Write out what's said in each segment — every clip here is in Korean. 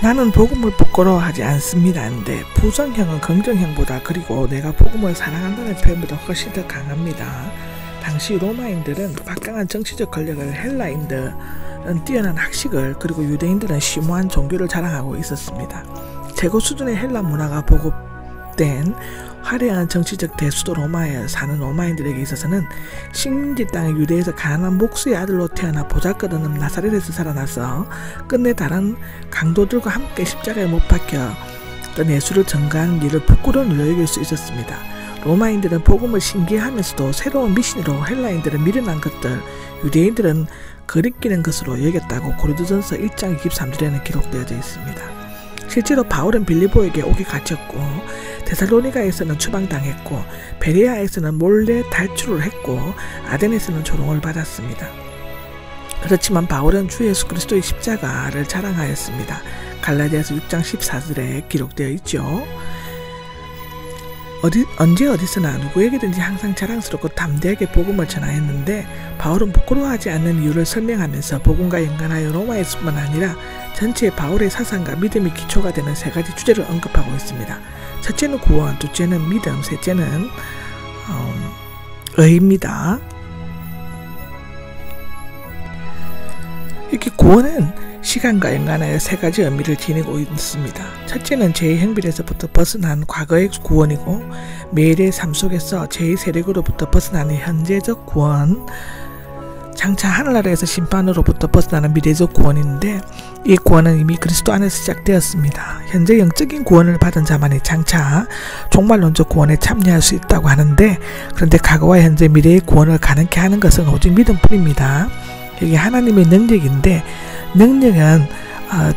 나는 복음을 부끄러워하지 않습니다. 인데 부정형은 긍정형보다, 그리고 내가 복음을 사랑한다는 표현보다 훨씬 더 강합니다. 당시 로마인들은 막강한 정치적 권력을, 헬라인들은 뛰어난 학식을, 그리고 유대인들은 심오한 종교를 자랑하고 있었습니다. 최고 수준의 헬라 문화가 보급된 화려한 정치적 대수도 로마에 사는 로마인들에게 있어서는 식민지 땅의 유대에서 가난한 목수의 아들로 태어나 보잘것없는 나사렛에서 살아나서 끝내 다른 강도들과 함께 십자가에 못 박혀 또 예수를 전가하는 일을 부끄러운 일로 여길 수 있었습니다. 로마인들은 복음을 신기해하면서도 새로운 미신으로 헬라인들은 미련한 것들, 유대인들은 거리끼는 것으로 여겼다고 고린도전서 1장 23절에는 기록되어져 있습니다. 실제로 바울은 빌립보에게 옥에 갇혔고, 데살로니가에서는 추방당했고, 베레아에서는 몰래 탈출을 했고, 아덴에서는 조롱을 받았습니다. 그렇지만 바울은 주 예수 그리스도의 십자가를 자랑하였습니다. 갈라디아서 6장 14절에 기록되어 있죠. 언제 어디서나 누구에게든지 항상 자랑스럽고 담대하게 복음을 전하였는데, 바울은 부끄러워하지 않는 이유를 설명하면서 복음과 연관하여 로마에서뿐만 아니라 전체 바울의 사상과 믿음이 기초가 되는 세 가지 주제를 언급하고 있습니다. 첫째는 구원, 둘째는 믿음, 셋째는 의입니다. 이렇게 구원은 시간과 연관하여 세 가지 의미를 지니고 있습니다. 첫째는 죄의 형벌에서부터 벗어난 과거의 구원이고, 매일의 삶 속에서 죄의 세력으로부터 벗어나는 현재적 구원, 장차 하늘나라에서 심판으로부터 벗어나는 미래적 구원인데, 이 구원은 이미 그리스도 안에서 시작되었습니다. 현재 영적인 구원을 받은 자만이 장차 종말론적 구원에 참여할 수 있다고 하는데, 그런데 과거와 현재 미래의 구원을 가능케 하는 것은 오직 믿음뿐입니다. 이게 하나님의 능력인데, 능력은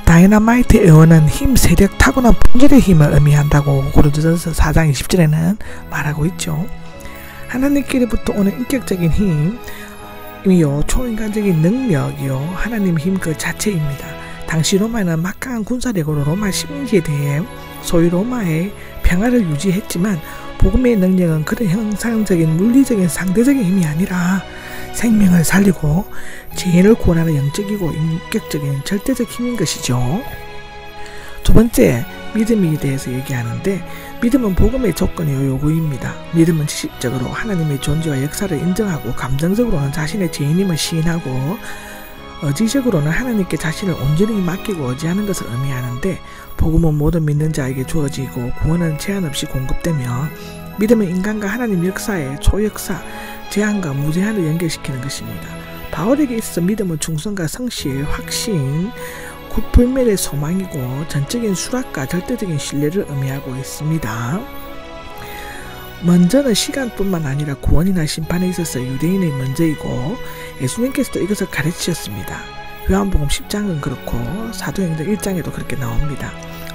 다이너마이트에 의원은 힘, 세력, 타고난 본질의 힘을 의미한다고 고린도전서 4장 20절에는 말하고 있죠. 하나님께로부터 오는 인격적인 힘이요, 초인간적인 능력이요, 하나님의 힘 그 자체입니다. 당시 로마는 막강한 군사력으로 로마 식민지에 대해 소위 로마의 평화를 유지했지만, 복음의 능력은 그런 형상적인 물리적인 상대적인 힘이 아니라 생명을 살리고 죄인을 구원하는 영적이고 인격적인 절대적 힘인 것이죠. 두 번째, 믿음에 대해서 얘기하는데, 믿음은 복음의 조건이요 요구입니다. 믿음은 지식적으로 하나님의 존재와 역사를 인정하고, 감정적으로는 자신의 죄인임을 시인하고, 의지적으로는 하나님께 자신을 온전히 맡기고 의지하는 것을 의미하는데, 복음은 모든 믿는 자에게 주어지고 구원은 제한 없이 공급되며, 믿음은 인간과 하나님 역사의 초역사, 제한과 무제한을 연결시키는 것입니다. 바울에게 있어서 믿음은 충성과 성실, 확신, 불멸의 소망이고, 전적인 수락과 절대적인 신뢰를 의미하고 있습니다. 먼저는 시간뿐만 아니라 구원이나 심판에 있어서 유대인의 먼저이고, 예수님께서도 이것을 가르치셨습니다. 요한복음 10장은 그렇고 사도행전 1장에도 그렇게 나옵니다.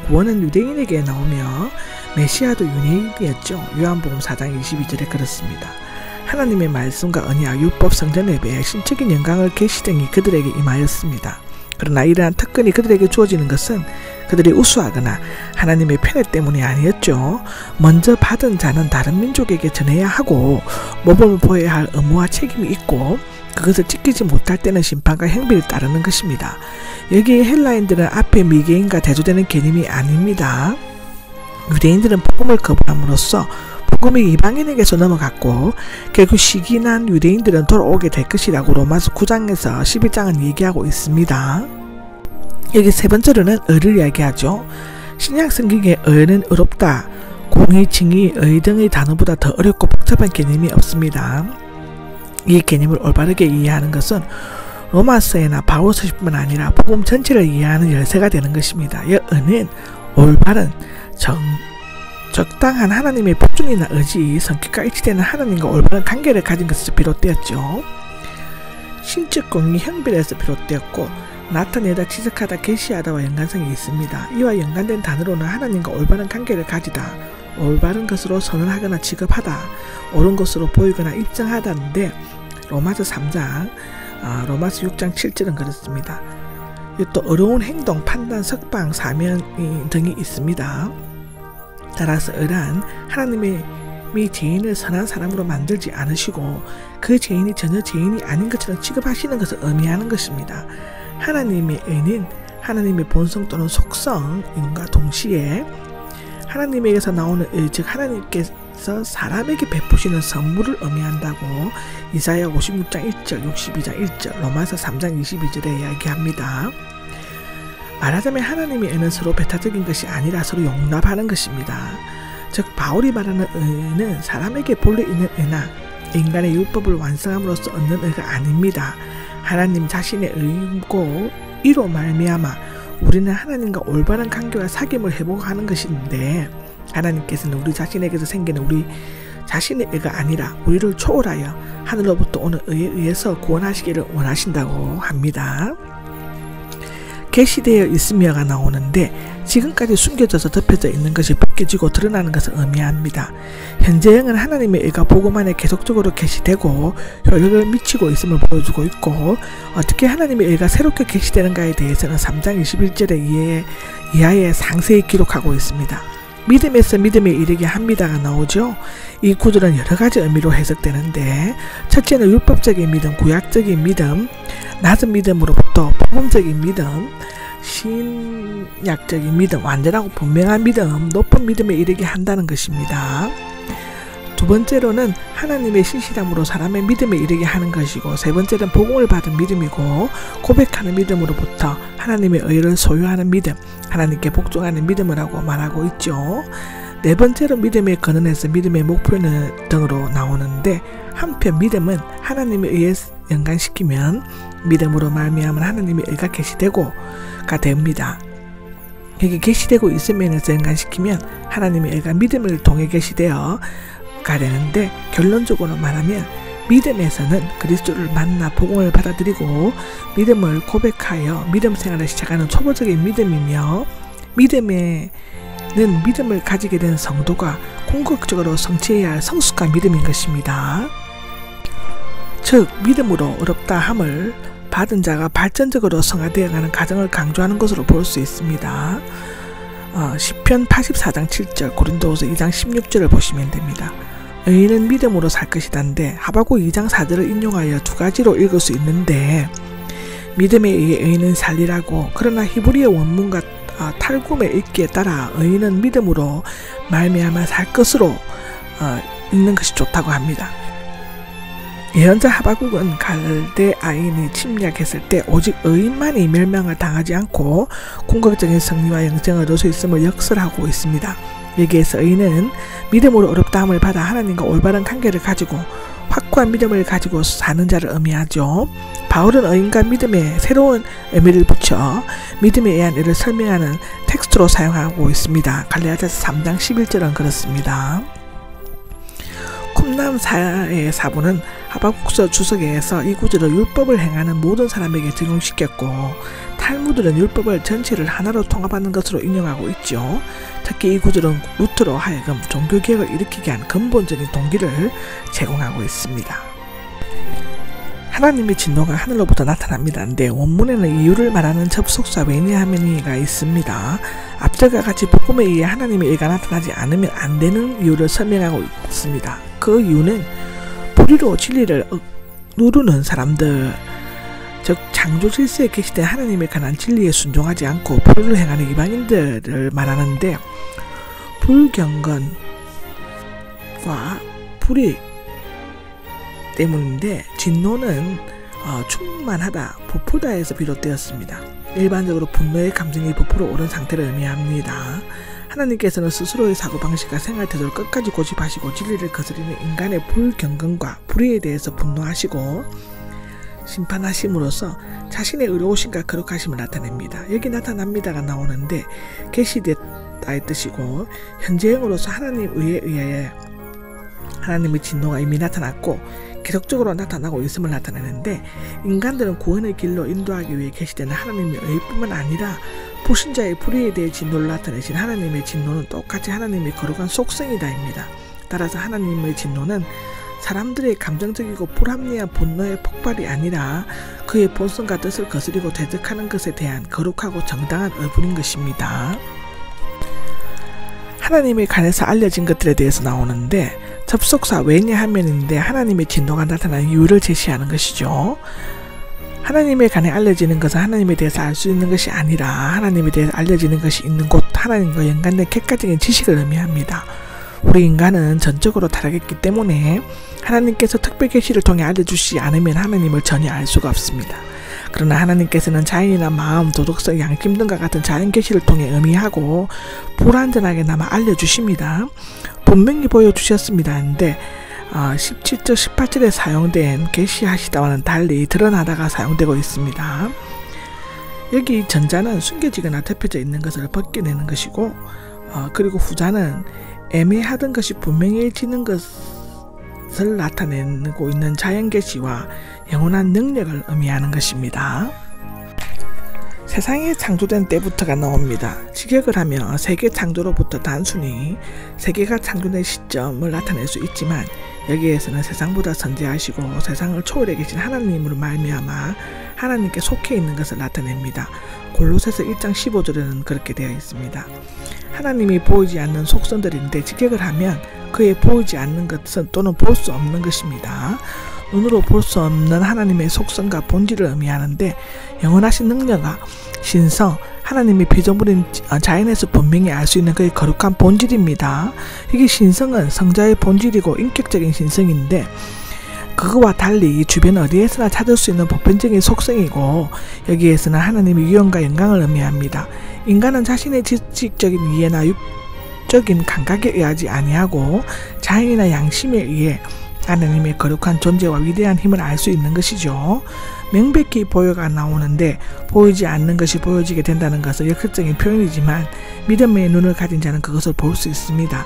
구원은 유대인에게 나오며 메시아도 유대인이었죠. 요한복음 4장 22절에 그렇습니다. 하나님의 말씀과 언약, 율법, 성전 예배에 신적인 영광을 계시등이 그들에게 임하였습니다. 그러나 이러한 특권이 그들에게 주어지는 것은 그들이 우수하거나 하나님의 편애 때문이 아니었죠. 먼저 받은 자는 다른 민족에게 전해야 하고, 모범을 보여야 할 의무와 책임이 있고, 그것을 지키지 못할 때는 심판과 형벌이 따르는 것입니다. 여기에 헬라인들은 앞에 미개인과 대조되는 개념이 아닙니다. 유대인들은 복음을 거부함으로써 복음이 이방인에게서 넘어갔고, 결국 시기난 유대인들은 돌아오게 될 것이라고 로마서 9장에서 11장은 얘기하고 있습니다. 여기 세 번째로는 의를 이야기하죠. 신약 성경에 의는 의롭다, 공의, 칭의, 의 등의 단어보다 더 어렵고 복잡한 개념이 없습니다. 이 개념을 올바르게 이해하는 것은 로마서나 바울서뿐만 아니라 복음 전체를 이해하는 열쇠가 되는 것입니다. 의는 올바른, 적당한 하나님의 복종이나 의지, 성격과 일치되는 하나님과 올바른 관계를 가진 것에서 비롯되었죠. 신적 공의, 형벌에서 비롯되었고, 나타내다, 지적하다, 계시하다와 연관성이 있습니다. 이와 연관된 단어로는 하나님과 올바른 관계를 가지다, 올바른 것으로 선언하거나 지급하다, 옳은 것으로 보이거나 입증하다인데, 로마서 3장, 로마서 6장 7절은 그렇습니다. 또 어려운 행동, 판단, 석방, 사명 등이 있습니다. 따라서 의란 하나님이 죄인을 선한 사람으로 만들지 않으시고, 그 죄인이 전혀 죄인이 아닌 것처럼 취급하시는 것을 의미하는 것입니다. 하나님의 의는 하나님의 본성 또는 속성인과 동시에 하나님에게서 나오는 의, 즉 하나님께서 사람에게 베푸시는 선물을 의미한다고 이사야 56장 1절, 62장 1절, 로마서 3장 22절에 이야기합니다. 말하자면 하나님의 의는 서로 배타적인 것이 아니라 서로 용납하는 것입니다. 즉 바울이 말하는 의는 사람에게 본래 있는 의나 인간의 율법을 완성함으로써 얻는 의가 아닙니다. 하나님 자신의 의고 이로 말미암아 우리는 하나님과 올바른 관계와 사귐을 회복하는 것인데 하나님께서는 우리 자신에게서 생기는 우리 자신의 의가 아니라 우리를 초월하여 하늘로부터 오는 의에 의해서 구원하시기를 원하신다고 합니다. 계시되어 있으며가 나오는데 지금까지 숨겨져서 덮여져 있는 것이 벗겨지고 드러나는 것을 의미합니다. 현재형은 하나님의 의가 복음 안에 계속적으로 계시되고 효력을 미치고 있음을 보여주고 있고 어떻게 하나님의 의가 새롭게 계시되는가에 대해서는 3장 21절의 이하에 상세히 기록하고 있습니다. 믿음에서 믿음에 이르게 합니다가 나오죠. 이 구절은 여러 가지 의미로 해석되는데 첫째는 율법적인 믿음, 구약적인 믿음, 낮은 믿음으로부터 복음적인 믿음, 신약적인 믿음, 완전하고 분명한 믿음, 높은 믿음에 이르게 한다는 것입니다. 두 번째로는 하나님의 신실함으로 사람의 믿음에 이르게 하는 것이고 세 번째는 복음을 받은 믿음이고 고백하는 믿음으로부터 하나님의 의를 소유하는 믿음, 하나님께 복종하는 믿음이라고 말하고 있죠. 네 번째로 믿음의 근원에서 믿음의 목표는 등으로 나오는데 한편 믿음은 하나님에 의해 연관시키면 믿음으로 말미암은 하나님의 의가 계시되고가 됩니다. 여기 계시되고 있음에서 연관시키면 하나님의 의가 믿음을 통해 계시되어 가 되는데 결론적으로 말하면 믿음에서는 그리스도를 만나 복음을 받아들이고 믿음을 고백하여 믿음 생활을 시작하는 초보적인 믿음이며 믿음을 가지게 된 성도가 궁극적으로 성취해야 할 성숙한 믿음인 것입니다. 즉 믿음으로 어렵다 함을 받은 자가 발전적으로 성화되어가는 과정을 강조하는 것으로 볼 수 있습니다. 시편 84장 7절, 고린도후서 2장 16절을 보시면 됩니다. 의인은 믿음으로 살 것이다인데 하박국 2장 4절을 인용하여 두 가지로 읽을 수 있는데 믿음에 의해 의인은 살리라고, 그러나 히브리어 원문과 탈굼의 읽기에 따라 의인은 믿음으로 말미암아 살 것으로 읽는 것이 좋다고 합니다. 예언자 하박국은 갈대아인이 침략했을 때 오직 의인만이 멸망을 당하지 않고 궁극적인 승리와 영생을 얻을 수 있음을 역설하고 있습니다. 여기에서 의인은 믿음으로 어렵다함을 받아 하나님과 올바른 관계를 가지고 확고한 믿음을 가지고 사는 자를 의미하죠. 바울은 의인과 믿음에 새로운 의미를 붙여 믿음에 의한 일을 설명하는 텍스트로 사용하고 있습니다. 갈라디아서 3장 11절은 그렇습니다. 쿰남사의 사부는 하박국서 주석에서 이 구절을 율법을 행하는 모든 사람에게 적용시켰고 탈무드는 율법을 전체를 하나로 통합하는 것으로 인용하고 있죠. 특히 이 구절은 루터로 하여금 종교개혁을 일으키게 한 근본적인 동기를 제공하고 있습니다. 하나님의 진노가 하늘로부터 나타납니다. 근데 원문에는 이유를 말하는 접속사 왜냐하면이가 있습니다. 앞절과 같이 복음에 의해 하나님의 의가 나타나지 않으면 안 되는 이유를 설명하고 있습니다. 그 이유는 불의로 진리를 누르는 사람들, 즉 창조 질서에 계시된 하나님에 관한 진리에 순종하지 않고 불의를 행하는 이방인들을 말하는데 불경건과 불의 때문인데 진노는 충만하다, 부풀다에서 비롯되었습니다. 일반적으로 분노의 감정이 부풀어 오른 상태를 의미합니다. 하나님께서는 스스로의 사고방식과 생활태도를 끝까지 고집하시고 진리를 거스리는 인간의 불경건과 불의에 대해서 분노하시고 심판하심으로써 자신의 의로우심과 거룩하심을 나타냅니다. 여기 나타납니다가 나오는데 계시됐다의 뜻이고 현재형으로서 하나님 의에 의하여 하나님의 진노가 이미 나타났고 계속적으로 나타나고 있음을 나타내는데 인간들은 구원의 길로 인도하기 위해 계시되는 하나님의 의뿐만 아니라 불신자의 불의에 대해 진노를 나타내신 하나님의 진노는 똑같이 하나님의 거룩한 속성이다입니다. 따라서 하나님의 진노는 사람들의 감정적이고 불합리한 분노의 폭발이 아니라 그의 본성과 뜻을 거스리고 대적하는 것에 대한 거룩하고 정당한 의분인 것입니다. 하나님에 관해서 알려진 것들에 대해서 나오는데 접속사 왜냐하면인데 하나님의 진노가 나타나는 이유를 제시하는 것이죠. 하나님에 관해 알려지는 것은 하나님에 대해서 알 수 있는 것이 아니라 하나님에 대해서 알려지는 것이 있는 곳, 하나님과 연관된 객관적인 지식을 의미합니다. 우리 인간은 전적으로 타락했기 때문에 하나님께서 특별 계시를 통해 알려주시지 않으면 하나님을 전혀 알 수가 없습니다. 그러나 하나님께서는 자연이나 마음, 도덕성, 양심 등과 같은 자연 계시를 통해 의미하고 불완전하게나마 알려주십니다. 분명히 보여주셨습니다 하는데 17절 18절에 사용된 계시하시다와는 달리 드러나다가 사용되고 있습니다. 여기 전자는 숨겨지거나 덮여져 있는 것을 벗겨내는 것이고 그리고 후자는 애매하던 것이 분명해지는 것을 나타내고 있는 자연계시와 영원한 능력을 의미하는 것입니다. 세상이 창조된 때부터가 나옵니다. 직역을 하며 세계 창조로부터 단순히 세계가 창조된 시점을 나타낼 수 있지만 여기에서는 세상보다 선지하시고 세상을 초월해 계신 하나님으로 말미암아 하나님께 속해 있는 것을 나타냅니다. 골로새서 1장 15절에는 그렇게 되어 있습니다. 하나님이 보이지 않는 속성들인데 직역을 하면 그의 보이지 않는 것은 또는 볼 수 없는 것입니다. 눈으로 볼 수 없는 하나님의 속성과 본질을 의미하는데 영원하신 능력과 신성, 하나님이 피조물인 자연에서 분명히 알 수 있는 그의 거룩한 본질입니다. 이게 신성은 성자의 본질이고 인격적인 신성인데 그거와 달리 주변 어디에서나 찾을 수 있는 보편적인 속성이고 여기에서는 하나님의 위엄과 영광을 의미합니다. 인간은 자신의 지식적인 이해나 육적인 감각에 의하지 아니하고 자연이나 양심에 의해 하나님의 거룩한 존재와 위대한 힘을 알 수 있는 것이죠. 명백히 보여가 나오는데 보이지 않는 것이 보여지게 된다는 것은 역설적인 표현이지만 믿음의 눈을 가진 자는 그것을 볼 수 있습니다.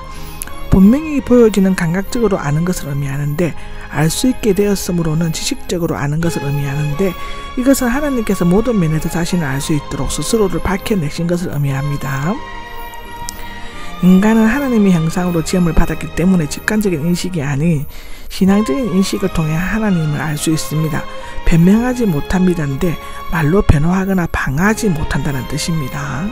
분명히 보여지는 감각적으로 아는 것을 의미하는데 알 수 있게 되었으므로는 지식적으로 아는 것을 의미하는데 이것은 하나님께서 모든 면에서 자신을 알 수 있도록 스스로를 밝혀내신 것을 의미합니다. 인간은 하나님의 형상으로 지음을 받았기 때문에 직관적인 인식이 아닌 신앙적인 인식을 통해 하나님을 알 수 있습니다. 변명하지 못합니다인데 말로 변호하거나 방어하지 못한다는 뜻입니다.